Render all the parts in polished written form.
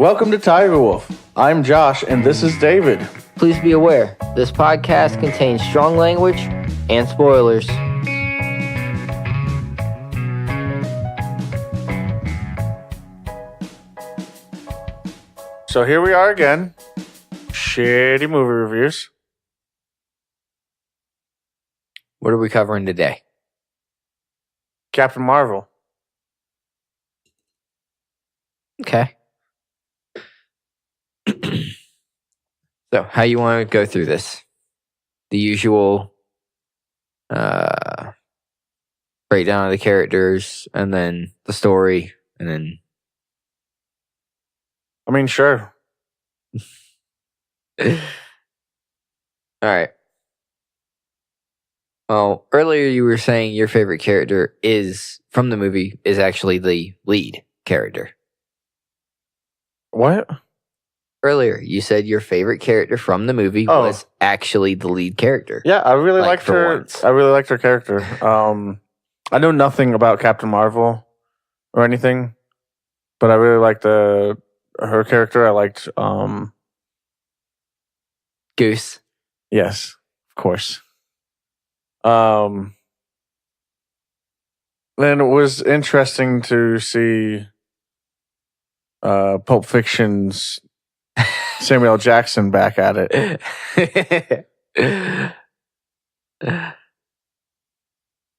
Welcome to Tiger Wolf. I'm Josh, and this is David. Please be aware, this podcast contains strong language and spoilers. So here we are again. Shitty movie reviews. What are we covering today? Captain Marvel. Okay. So, how you want to go through this? The usual breakdown of the characters, and then the story, and then... I mean, sure. All right. Well, earlier you were saying your favorite character from the movie is actually the lead character. What? Earlier, you said your favorite character from the movie was actually the lead character. Yeah, I really liked her. Once. I really liked her character. I know nothing about Captain Marvel or anything, but I really liked her character. I liked Goose. Yes, of course. Then it was interesting to see Pulp Fiction's Samuel L. Jackson back at it.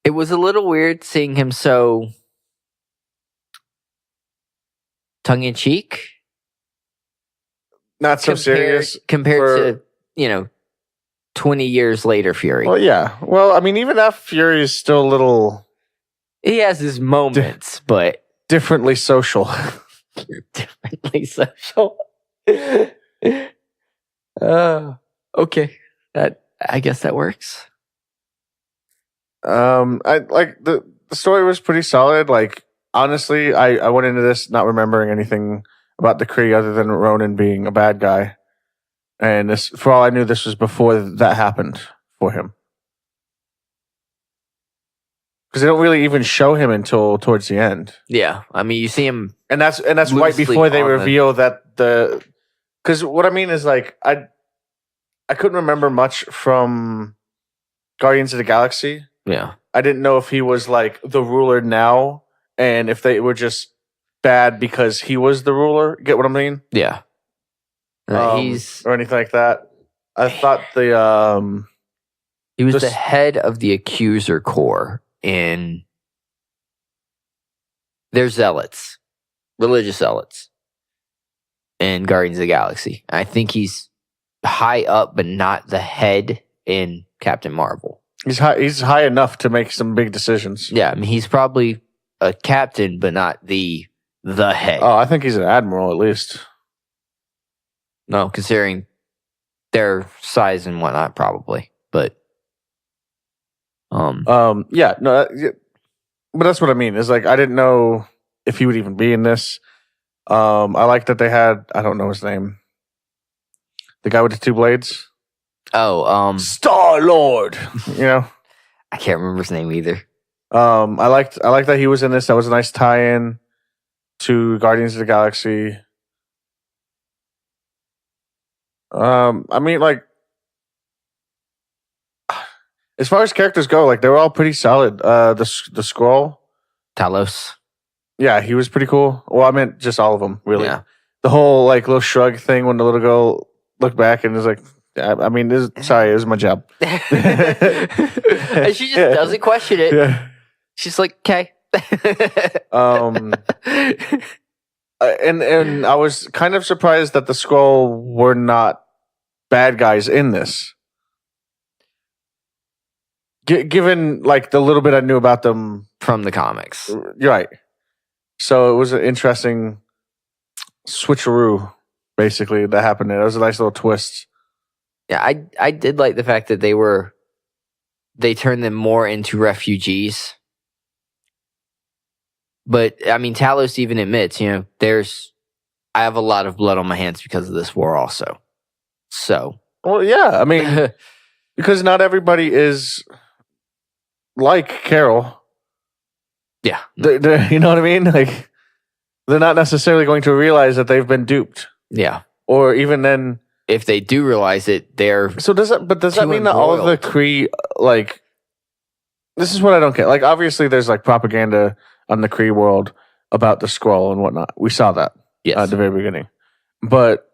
It was a little weird seeing him so tongue-in-cheek. Not so serious. Compared to, 20 years later Fury. Well, yeah. Well, I mean, even that Fury is still a little... He has his moments, but... differently social. Differently social. Okay. I guess that works. I like the story was pretty solid. Like, honestly, I went into this not remembering anything about the Kree other than Ronan being a bad guy. And this, for all I knew, this was before that happened for him. Because they don't really even show him until towards the end. Yeah, I mean, you see him, and that's right before they reveal that the. Because what I mean is, like, I couldn't remember much from Guardians of the Galaxy. Yeah, I didn't know if he was like the ruler now, and if they were just bad because he was the ruler. Get what I mean? Yeah. He's or anything like that. I thought he was the head of the Accuser Corps, and they're zealots, religious zealots, in Guardians of the Galaxy. I think he's high up, but not the head in Captain Marvel. He's high enough to make some big decisions. Yeah, I mean, he's probably a captain, but not the head. Oh, I think he's an admiral at least. No, considering their size and whatnot, probably. But yeah, no, but that's what I mean. Is like I didn't know if he would even be in this. I like that they had, I don't know his name, the guy with the two blades. Oh, Star-Lord. I can't remember his name either. I liked that he was in this. That was a nice tie-in to Guardians of the Galaxy. I mean, like, as far as characters go, like, they were all pretty solid. The Skrull, Talos. Yeah, he was pretty cool. Well, I meant just all of them, really. Yeah. The whole, like, little shrug thing when the little girl looked back and was like, I mean, sorry, it was my job. And she just doesn't question it. Yeah. She's like, okay. And I was kind of surprised that the Skrull were not bad guys in this. Given, like, the little bit I knew about them from the comics. You're right. So it was an interesting switcheroo, basically, that happened there. It was a nice little twist. Yeah, I did like the fact that they turned them more into refugees. But, I mean, Talos even admits, I have a lot of blood on my hands because of this war also. So. Well, yeah, I mean, because not everybody is like Carol. Yeah. You know what I mean? Like, they're not necessarily going to realize that they've been duped. Yeah. Or even then, if they do realize it, they're so does that mean that all of the Kree, like, this is what I don't get. Like, obviously there's like propaganda on the Kree world about the Skrull and whatnot. We saw that at the very beginning. But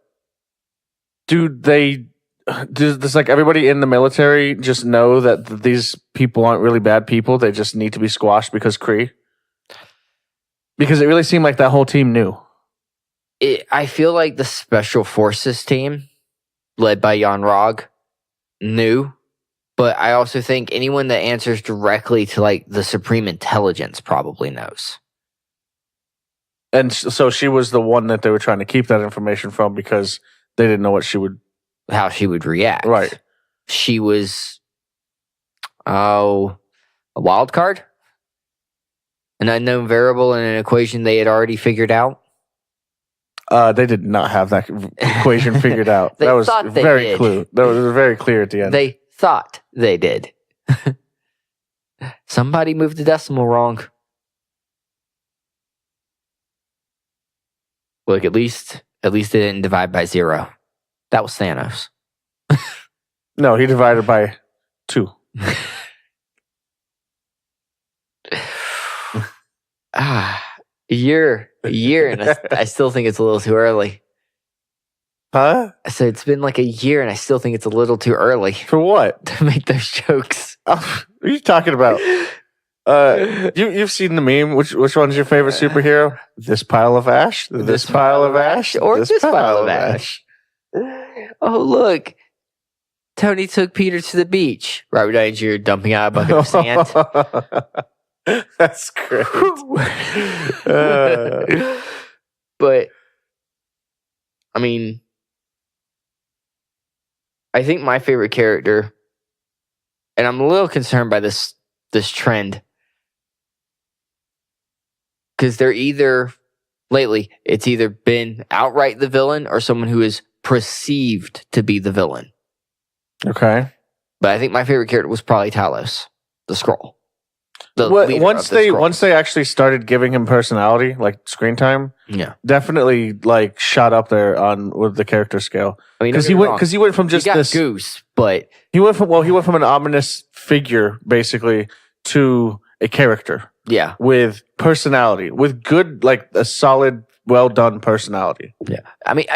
does like everybody in the military just know that these people aren't really bad people? They just need to be squashed because Kree? Because it really seemed like that whole team knew. I feel like the Special Forces team, led by Jan Rog, knew. But I also think anyone that answers directly to like the Supreme Intelligence probably knows. And so she was the one that they were trying to keep that information from because they didn't know how she would react. Right. She was, a wild card? An unknown variable in an equation they had already figured out? They did not have that equation figured out. That was very clear. That was very clear at the end. They thought they did. Somebody moved the decimal wrong. Look, at least they didn't divide by 0. That was Thanos. No, he divided by 2. A year, and I still think it's a little too early. Huh? I said it's been like a year, and I still think it's a little too early For what? to make those jokes. Oh, what are you talking about? You've seen the meme. Which one's your favorite superhero? This pile of ash, this pile of ash, or this pile of ash. Oh, look. Tony took Peter to the beach. Robert Downey Jr. dumping out a bucket of sand. That's great. But, I mean, I think my favorite character, and I'm a little concerned by this trend, because lately, it's either been outright the villain or someone who is perceived to be the villain. Okay. But I think my favorite character was probably Talos, the Skrull. Once they actually started giving him personality, like screen time, definitely like shot up there with the character scale. I mean, because he went from just this goose, but he went from an ominous figure basically to a character. Yeah, with personality, with good, like a solid, well done personality. Yeah, I mean,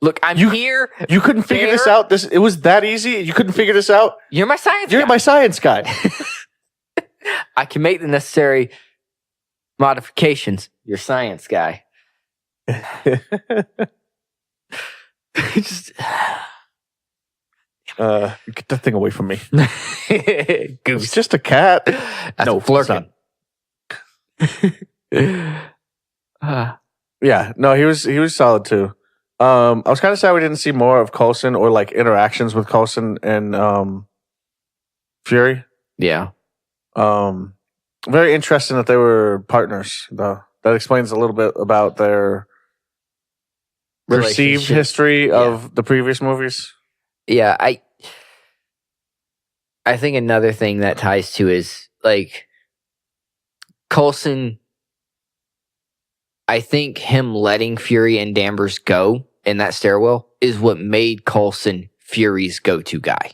look, I'm here. You couldn't figure this out. It was that easy. You couldn't figure this out. You're my science. You're my science guy. I can make the necessary modifications. You're science guy. Just get that thing away from me. Goose. It's just a cat. That's no, Flurkin. Yeah, no, he was solid too. I was kind of sad we didn't see more of Coulson or like interactions with Coulson and Fury. Yeah. Very interesting that they were partners, though. That explains a little bit about their perceived history of the previous movies. Yeah, I think another thing that ties to is like Coulson. I think him letting Fury and Danvers go in that stairwell is what made Coulson Fury's go-to guy.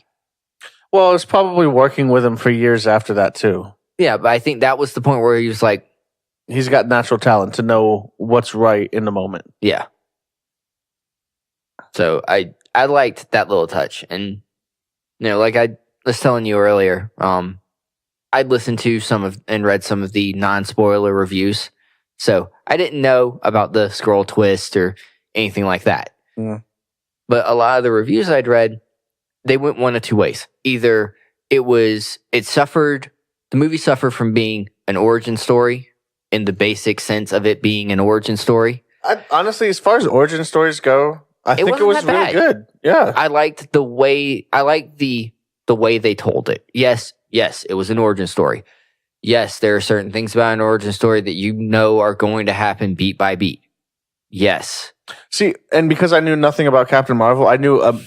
Well, it's probably working with him for years after that too. Yeah, but I think that was the point where he was like, he's got natural talent to know what's right in the moment. Yeah. So I liked that little touch, and like I was telling you earlier, I'd listened to and read some of the non-spoiler reviews, so I didn't know about the Skrull twist or anything like that. Mm. But a lot of the reviews I'd read, they went one of two ways. Either the movie suffered from being an origin story in the basic sense of it being an origin story. Honestly, as far as origin stories go, I think it was really good. Yeah. I liked the way they told it. Yes, it was an origin story. Yes, there are certain things about an origin story that are going to happen beat by beat. Yes. See, and because I knew nothing about Captain Marvel, I knew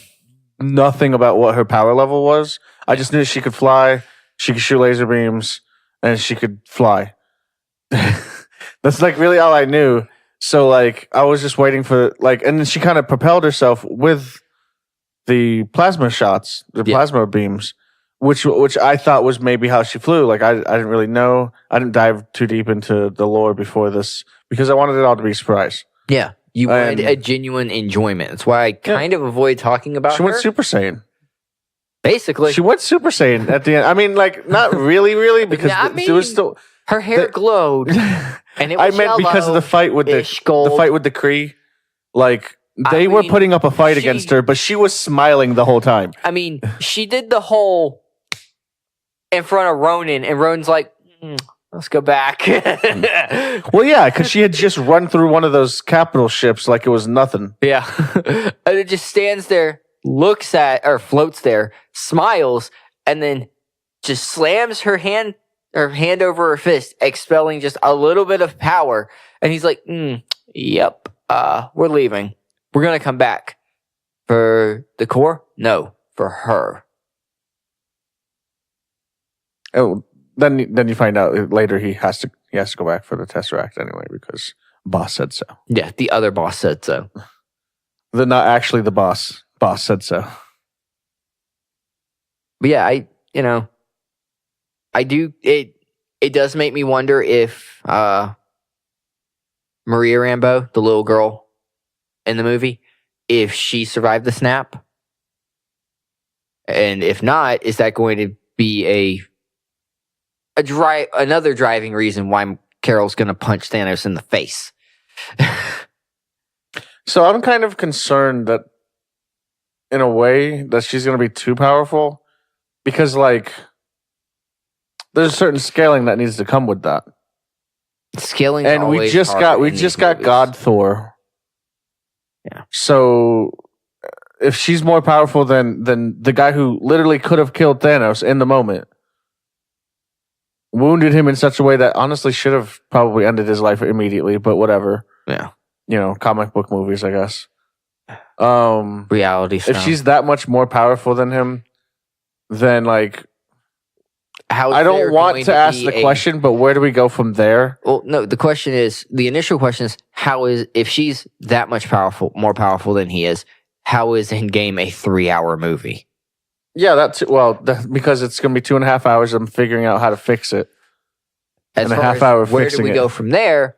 nothing about what her power level was. I just knew she could fly, she could shoot laser beams, and she could fly. That's like really all I knew. So like I was just waiting for like, and then she kind of propelled herself with the plasma shots, the plasma beams, which I thought was maybe how she flew. Like I didn't really know. I didn't dive too deep into the lore before this because I wanted it all to be a surprise. Yeah, you wanted a genuine enjoyment. That's why I kind of avoid talking about her. She went Super Saiyan. Basically, she went Super Saiyan at the end. I mean, like not really, because it was still her hair glowed, and it was I meant because of the fight with the fight with the Kree. Like they were putting up a fight against her, but she was smiling the whole time. I mean, she did the whole in front of Ronan, and Ronan's like, let's go back. Well, yeah, because she had just run through one of those capital ships like it was nothing. Yeah, and it just stands there. Looks at or floats there, smiles, and then just slams her hand over her fist, expelling just a little bit of power. And he's like, "Yep, we're leaving. We're gonna come back for the core. No, for her." Oh, then you find out later he has to go back for the Tesseract anyway because boss said so. Yeah, the other boss said so. Not actually the boss. Boss said so. But yeah, I do. It does make me wonder if Maria Rambeau, the little girl in the movie, if she survived the snap, and if not, is that going to be another driving reason why Carol's going to punch Thanos in the face? So I'm kind of concerned that, in a way, that she's going to be too powerful because, like, there's a certain scaling that needs to come with that. Scaling, and we just got God Thor. Yeah. So if she's more powerful than the guy who literally could have killed Thanos in the moment, wounded him in such a way that honestly should have probably ended his life immediately, but whatever. Yeah. Comic book movies, I guess. Reality stuff. If she's that much more powerful than him, then like I don't want to ask the question, but where do we go from there? Well, no, the initial question is if she's that much more powerful than he is, how is Endgame a 3-hour movie? Yeah, because it's going to be 2.5 hours. I'm figuring out how to fix it. And a half hour fixing it. Where do we go from there?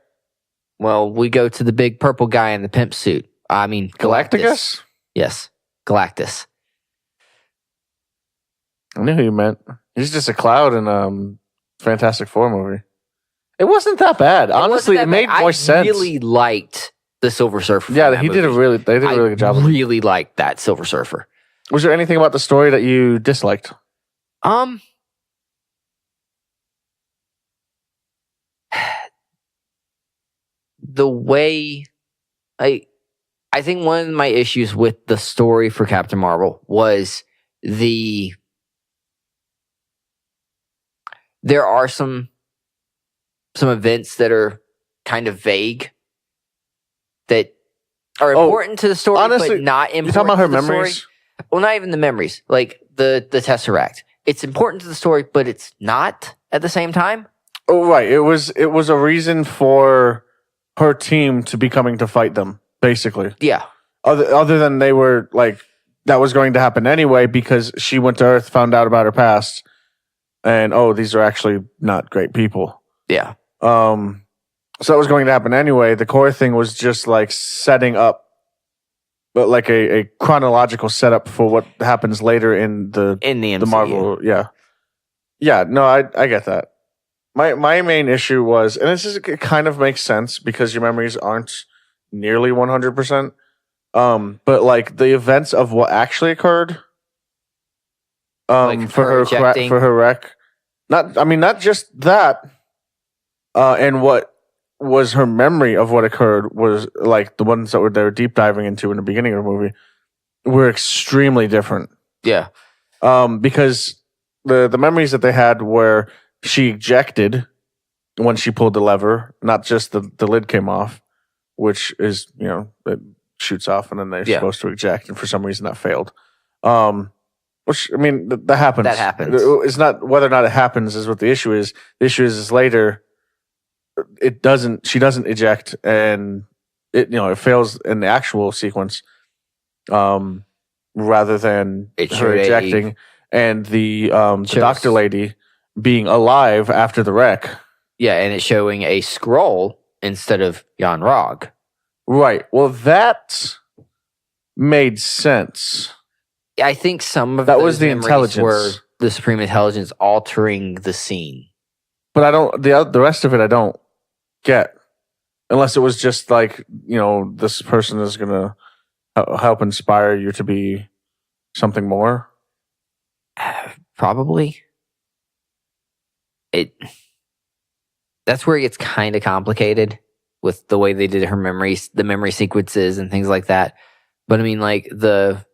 Well, we go to the big purple guy in the pimp suit. I mean, Galactus? Yes, Galactus. I knew who you meant. He's just a cloud in Fantastic Four movie. It wasn't that bad. Honestly, it made more sense. I really liked the Silver Surfer. Yeah, they did a really good job. I really liked that Silver Surfer. Was there anything about the story that you disliked? The way I think one of my issues with the story for Captain Marvel was there are some events that are kind of vague that are important to the story, honestly, but not important. You're talking about her to the memories? Story. Well, not even the memories. Like the Tesseract. It's important to the story, but it's not at the same time. Oh, right. It was a reason for her team to be coming to fight them, basically. Yeah. Other than they were like that was going to happen anyway because she went to Earth, found out about her past, and these are actually not great people. Yeah. So that was going to happen anyway. The core thing was just like setting up, but like a chronological setup for what happens later in the MCU. Marvel. Yeah. No, I get that. My main issue was, and it kind of makes sense because your memories aren't nearly 100%. But like the events of what actually occurred, like for her wreck, not just that, and what was her memory of what occurred was like the ones that they were deep diving into in the beginning of the movie were extremely different. Yeah. Because the memories that they had were she ejected when she pulled the lever, not just the lid came off, which is, it shoots off and then they're supposed to eject, and for some reason that failed. Which, I mean, that happens. That happens. It's not whether or not it happens is what the issue is. The issue is later, she doesn't eject, and it fails in the actual sequence, rather than It her showed ejecting, and the shows- doctor lady being alive after the wreck. Yeah, and it's showing a scroll instead of Jan Rog. Right. Well, that made sense. I think some of That those was the memories intelligence. were the Supreme Intelligence altering the scene. But I don't. The rest of it I don't get, unless it was just like this person is gonna help inspire you to be something more. Probably. That's where it gets kind of complicated with the way they did her memories, the memory sequences and things like that. But I mean, like the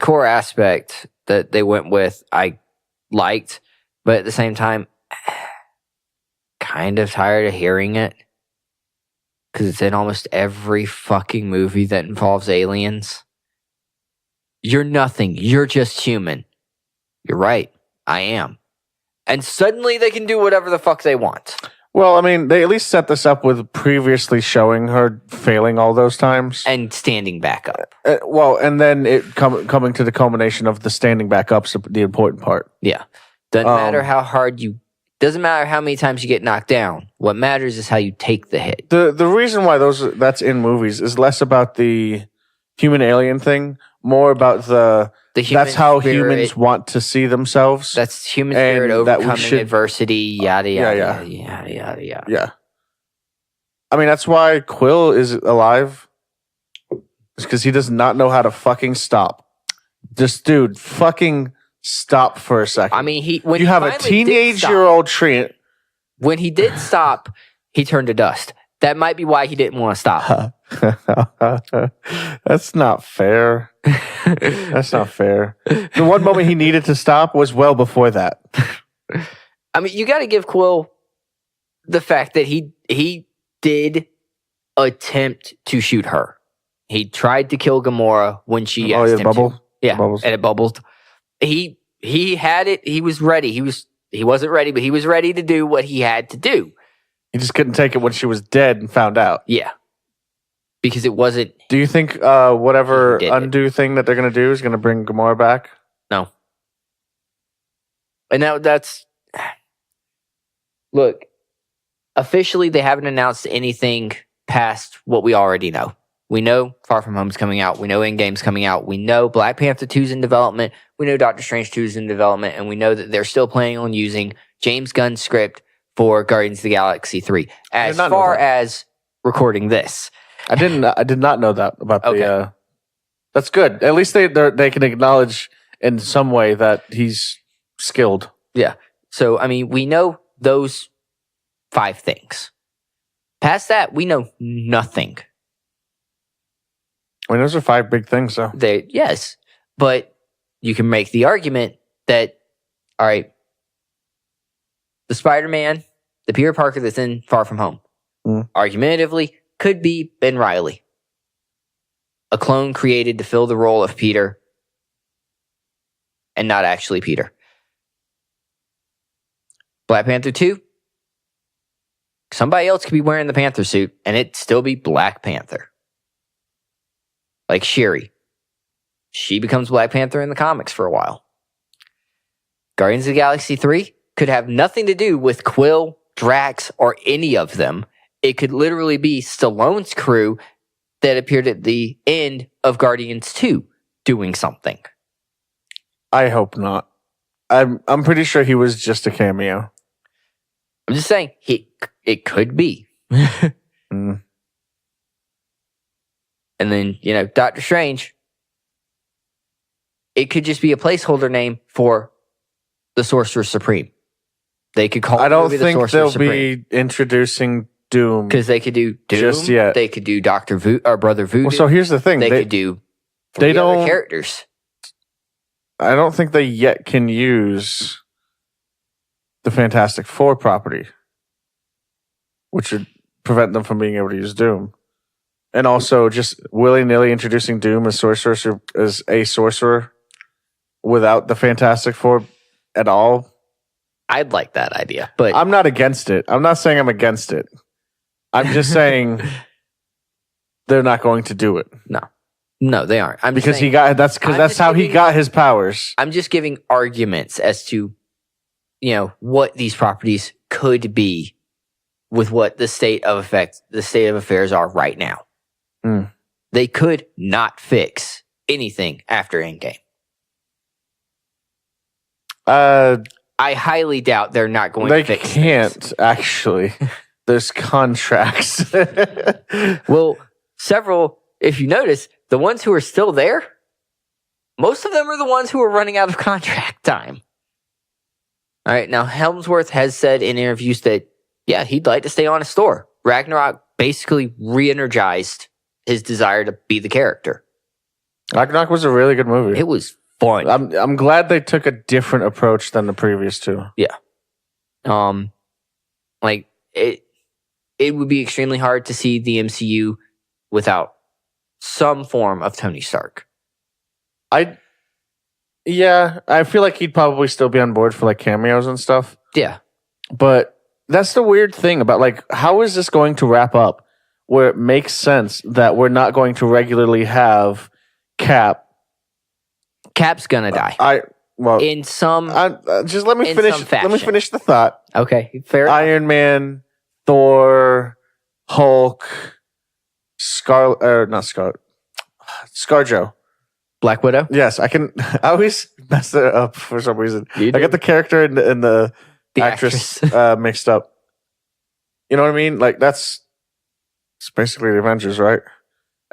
core aspect that they went with, I liked, but at the same time, kind of tired of hearing it because it's in almost every fucking movie that involves aliens. You're nothing. You're just human. You're right. I am. And suddenly they can do whatever the fuck they want. Well, I mean, they at least set this up with previously showing her failing all those times. And standing back up. And then it coming to the culmination of the standing back up's the important part. Yeah. Doesn't matter how hard doesn't matter how many times you get knocked down. What matters is how you take the hit. The reason why that's in movies is less about the human alien thing, more about the human that's how spirit, humans want to see themselves. That's human spirit overcoming adversity, yada, yada, yada, yada, yada. Yeah. I mean, that's why Quill is alive. It's because he does not know how to fucking stop. Just, dude, fucking stop for a second. I mean, when you have a teenage-year-old Trent. When he did stop, he turned to dust. That might be why he didn't want to stop. That's not fair. That's not fair. The one moment he needed to stop was well before that. I mean, you got to give Quill the fact that he did attempt to shoot her. He tried to kill Gamora when she asked him to. Yeah, and it bubbled. He had it. He was ready. He wasn't ready, but he was ready to do what he had to do. He just couldn't take it when she was dead and found out. Yeah. Because it wasn't... Do you think whatever undo thing that they're going to do is going to bring Gamora back? No. And that's... Look, officially they haven't announced anything past what we already know. We know Far From Home's coming out. We know Endgame's coming out. We know Black Panther 2's in development. We know Doctor Strange 2's in development. And we know that they're still planning on using James Gunn's script for Guardians of the Galaxy 3. As far as recording this. I did not know that about the... That's good. At least they can acknowledge in some way that he's skilled. Yeah. So, I mean, we know those 5 things. Past that, we know nothing. I mean, those are 5 big things, though. Yes. But you can make the argument that, all right, the Spider-Man, the Peter Parker that's in Far From Home, argumentatively, could be Ben Reilly. A clone created to fill the role of Peter and not actually Peter. Black Panther 2, somebody else could be wearing the Panther suit and it'd still be Black Panther. Like Shuri. She becomes Black Panther in the comics for a while. Guardians of the Galaxy 3 could have nothing to do with Quill, Drax, or any of them. It could literally be Stallone's crew that appeared at the end of Guardians 2 doing something. I hope not. I'm pretty sure he was just a cameo. I'm just saying, it could be. And then, Doctor Strange, it could just be a placeholder name for the Sorcerer Supreme. They could call it the Sorcerer Supreme. Be introducing Doom. Because they could do Doom. Just yet. They could do Brother Voodoo. Well, so here's the thing. They could do 3 other characters. I don't think they yet can use the Fantastic Four property, which would prevent them from being able to use Doom. And also just willy-nilly introducing Doom as a sorcerer without the Fantastic Four at all. I'd like that idea, but I'm not against it. I'm not saying I'm against it. I'm just saying they're not going to do it. No, they aren't. Because saying, that's how he got his powers. I'm just giving arguments as to, what these properties could be with what the state of affairs are right now. Mm. They could not fix anything after Endgame. I highly doubt they're not going to fix They can't, things. actually. There's contracts. Well, if you notice, the ones who are still there, most of them are the ones who are running out of contract time. All right, now Helmsworth has said in interviews that, yeah, he'd like to stay on a store. Ragnarok basically re-energized his desire to be the character. Ragnarok was a really good movie. It was fun. I'm glad they took a different approach than the previous two. Yeah. Like it would be extremely hard to see the MCU without some form of Tony Stark. I feel like he'd probably still be on board for like cameos and stuff. Yeah. But that's the weird thing about like, how is this going to wrap up where it makes sense that we're not going to regularly have Cap? Cap's gonna die. Just let me finish. Let me finish the thought. Okay, fair. Iron Man, Thor, Hulk, ScarJo. Black Widow? Yes, I always mess it up for some reason. I get the character and the actress mixed up. You know what I mean? Like it's basically the Avengers, right?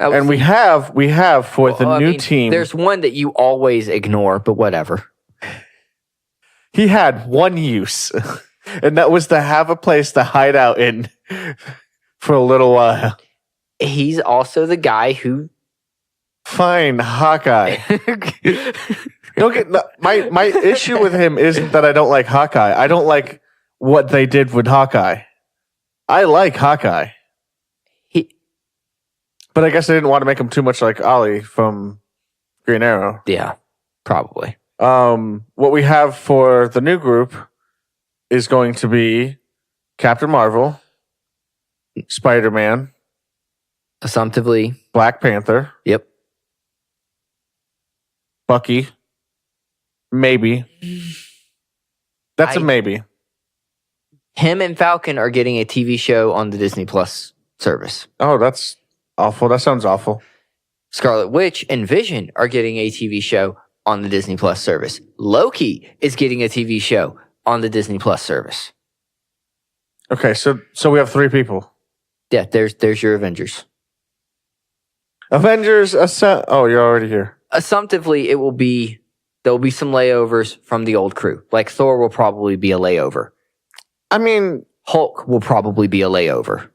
And we have for the new team. There's one that you always ignore, but whatever. He had one use, and that was to have a place to hide out in for a little while. He's also the guy who. Fine, Hawkeye. My issue with him isn't that I don't like Hawkeye. I don't like what they did with Hawkeye. I like Hawkeye. But I guess I didn't want to make him too much like Ollie from Green Arrow. Yeah, probably. What we have for the new group is going to be Captain Marvel, Spider-Man, assumptively, Black Panther. Yep. Bucky. Maybe. That's a maybe. Him and Falcon are getting a TV show on the Disney Plus service. Oh, that's awful. That sounds awful. Scarlet Witch and Vision are getting a TV show on the Disney Plus service. Loki is getting a TV show on the Disney Plus service. Okay, so we have 3 people. Yeah, there's your Avengers. Avengers Oh, you're already here. Assumptively, there'll be some layovers from the old crew. Like Thor will probably be a layover. I mean, Hulk will probably be a layover.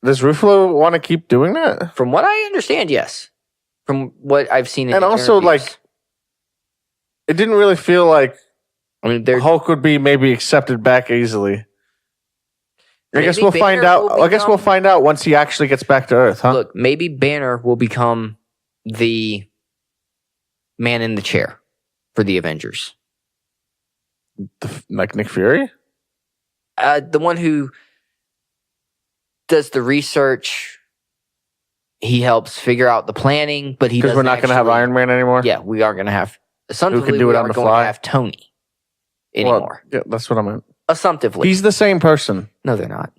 Does Ruffalo want to keep doing that? From what I understand, yes. From what I've seen in and also, interviews. like, it didn't really feel like Hulk would be maybe accepted back easily. I guess we'll find out. I guess we'll find out once he actually gets back to Earth, huh? Look, maybe Banner will become the man in the chair for the Avengers. Like Nick Fury? The one who does the research. He helps figure out the planning, but because we're not going to have Iron Man anymore. Yeah, we aren't going to have. Who can do it on the fly? To have Tony anymore. Well, yeah, that's what I meant. Assumptively, he's the same person. No, they're not.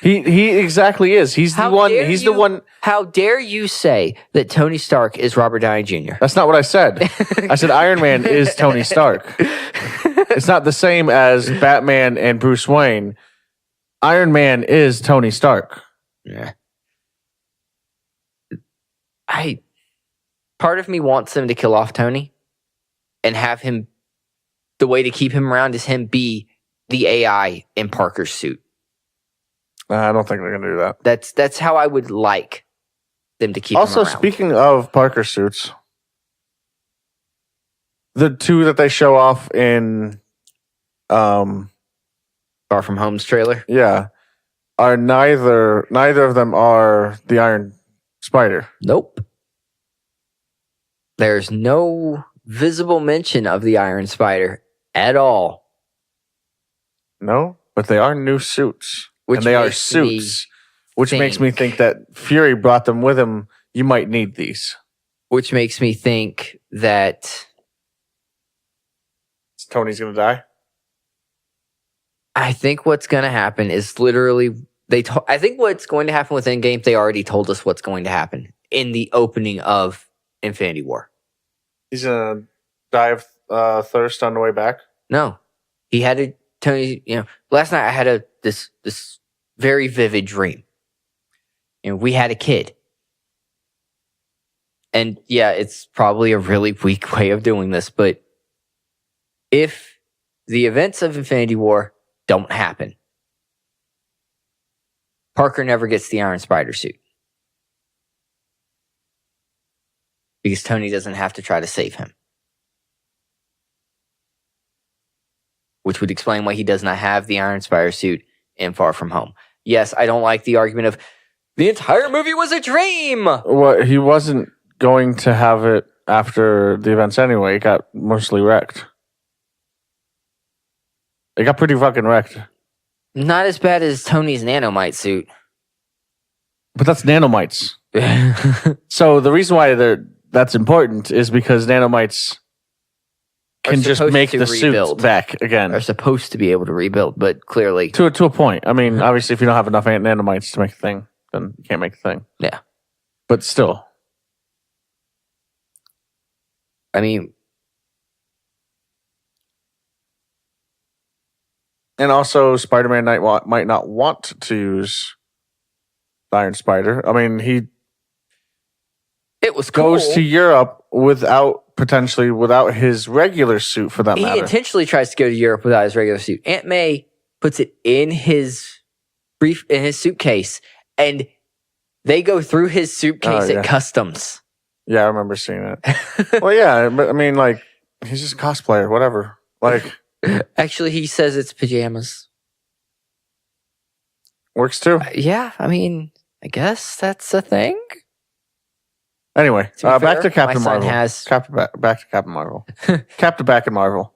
He exactly is. He's the one. He's the one. How dare you say that Tony Stark is Robert Downey Jr.? That's not what I said. I said Iron Man is Tony Stark. It's not the same as Batman and Bruce Wayne. Iron Man is Tony Stark. Yeah. Part of me wants him to kill off Tony and have him. The way to keep him around is him be the AI in Parker's suit. I don't think they're going to do that. That's how I would like them to keep him around. Also, speaking of Parker suits, the 2 that they show off in Far From Home's trailer, yeah, are neither of them are the Iron Spider. Nope. There's no visible mention of the Iron Spider at all. No, but they are new suits. And they are suits Which makes me think that Fury brought them with him. You might need these. Which makes me think that Tony's going to die? I think what's going to happen is literally I think what's going to happen with Endgame, they already told us what's going to happen in the opening of Infinity War. He's going to die of thirst on the way back? No. He had a Tony, last night I had this very vivid dream. We had a kid. And yeah, it's probably a really weak way of doing this, but if the events of Infinity War don't happen, Parker never gets the Iron Spider suit. Because Tony doesn't have to try to save him. Which would explain why he does not have the Iron Spider suit in Far From Home. Yes, I don't like the argument of the entire movie was a dream. Well, he wasn't going to have it after the events anyway. He got mostly wrecked. It got pretty fucking wrecked. Not as bad as Tony's nanomite suit. But that's nanomites. So the reason why that's important is because nanomites can just make the suits back again. Are supposed to be able to rebuild, but clearly... To a point. I mean, obviously, if you don't have enough nanomites to make a thing, then you can't make a thing. Yeah. But still. I mean... And also, Spider-Man might not want to use the Iron Spider. I mean, he goes to Europe without his regular suit for that matter. He intentionally tries to go to Europe without his regular suit. Aunt May puts it in his suitcase, and they go through his suitcase at customs. Yeah, I remember seeing that. Well, yeah, but I mean, like, he's just a cosplayer, whatever. Like... Actually, he says it's pajamas. Works too. Yeah, I mean, I guess that's a thing. Anyway, back to Captain my Marvel. Back to Captain Marvel. Captain back in Marvel.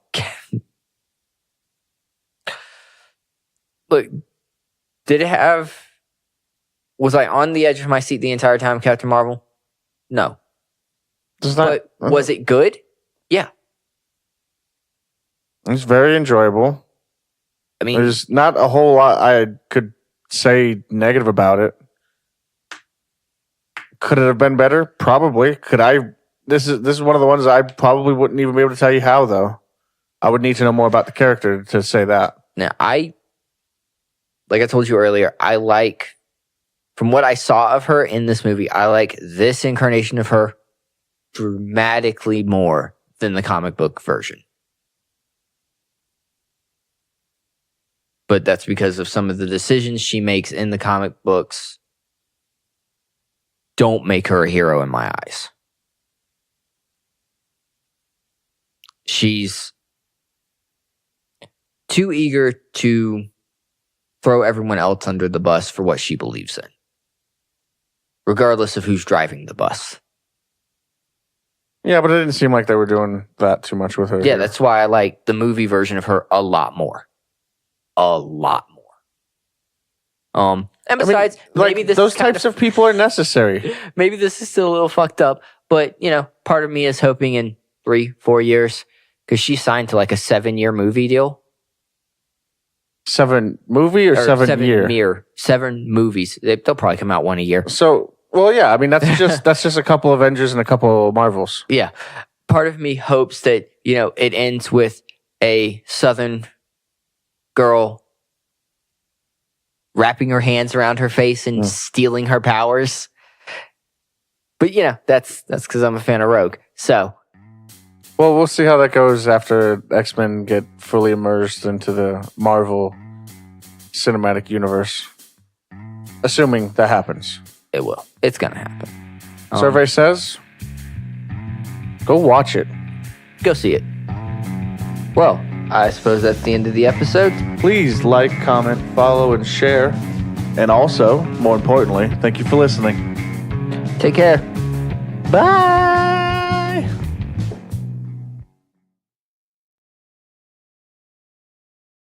Look, was I on the edge of my seat the entire time, Captain Marvel? No. But was it good? Yeah. It's very enjoyable. I mean, there's not a whole lot I could say negative about it. Could it have been better? Probably. Could I? This is one of the ones I probably wouldn't even be able to tell you how, though. I would need to know more about the character to say that. Now, like I told you earlier, from what I saw of her in this movie, I like this incarnation of her dramatically more than the comic book version. But that's because of some of the decisions she makes in the comic books don't make her a hero in my eyes. She's too eager to throw everyone else under the bus for what she believes in, regardless of who's driving the bus. Yeah, but it didn't seem like they were doing that too much with her. Yeah, that's why I like the movie version of her a lot more. A lot more. And besides, maybe those types of people are necessary. Maybe this is still a little fucked up, but part of me is hoping in 3-4 years, because she signed to like a 7-year movie deal. 7 movie or 7 year? 7 movies. They'll probably come out one a year. So, well, yeah. I mean, that's just a couple Avengers and a couple Marvels. Yeah. Part of me hopes that it ends with a Southern girl wrapping her hands around her face and stealing her powers. But that's because I'm a fan of Rogue. So, well, we'll see how that goes after X-Men get fully immersed into the Marvel cinematic universe. Assuming that happens. It will. It's gonna happen. Survey says, go watch it. Go see it. Well, I suppose that's the end of the episode. Please like, comment, follow, and share. And also, more importantly, thank you for listening. Take care. Bye.